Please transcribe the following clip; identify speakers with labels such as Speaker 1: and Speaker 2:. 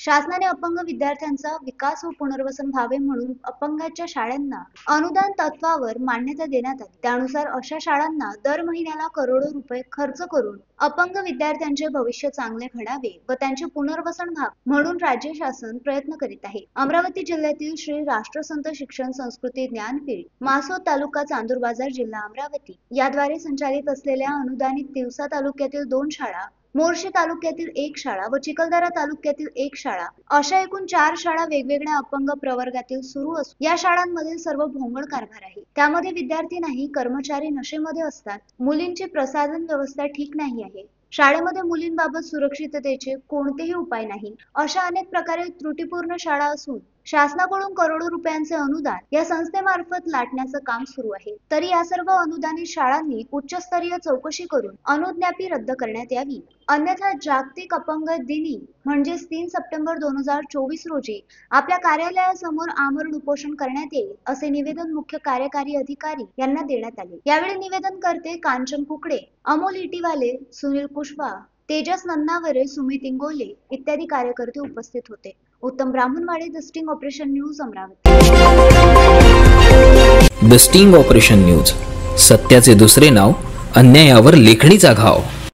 Speaker 1: शासनाने अपंग विद्यार्थ्यांचा विकास व पुनर्वसन व्हावे म्हणून अपंगाच्या शाळांना अनुदान तत्वावर मान्यता देण्यात आली। त्यानुसार अशा शाळांना दर महिन्याला करोडो रुपये खर्च करून अपंग विद्यार्थ्यांचे भविष्य चांगले घडावे व त्यांचे पुनर्वसन व्हावे म्हणून राज्य शासन प्रयत्न करीत आहे। अमरावती जिल्ह्यातील श्री राष्ट्रसंत शिक्षण संस्कृती ज्ञानपीठ, मासोद तालुका, चांदूर बाजार जिल्हा अमरावती याद्वारे संचालित असलेल्या अनुदानित तिवसा तालुक्यातील 2 शाळा, मोर्शी तालुक्यातील 1 शाळा व चिखलदरा तालुक्यातील 1 शाळा अशा एकूण 4 शाळा वेगवेगळ्या अपंग प्रवर्गातील सुरू असून या शाळांमधील सर्व भोंगळ कारभार आहे। त्यामध्ये विद्यार्थी नाही, कर्मचारी नशेमध्ये असतात, मुलींची प्रसाधन व्यवस्था ठीक नाही आहे, शाळेमध्ये मुलींबाबत सुरक्षिततेचे कोणतेही उपाय नाही, अशा अनेक प्रकारे त्रुटीपूर्ण शाळा असून शासनाकडून करोडो रुपयांचे अनुदान या संस्थेमार्फत लाटण्याचं काम सुरू आहे। तरी या सर्व अनुदानित शाळांनी उच्चस्तरीय चौकशी करून अनुज्ञापी रद्द करण्यात यावी, अन्यथा जागतिक अपंग दिनी म्हणजेच 3 सप्टेंबर 2024 रोजी आपल्या कार्यालयासमोर आमरण उपोषण करण्यात येईल, असे निवेदन मुख्य कार्यकारी अधिकारी यांना देण्यात आले। यावेळी निवेदनकर्ते कांचन कुकडे, अमोल इटीवाले, सुनील कुशवाहा, तेजस नन्नावरे, सुमित इंगोले इत्यादी कार्यकर्ते उपस्थित होते। Uttam Brahmanwade, the sting operation news, Amravati.
Speaker 2: The sting operation news, सत्याचे दुसरे नाव, अन्यायावर लेखणीचा घाव।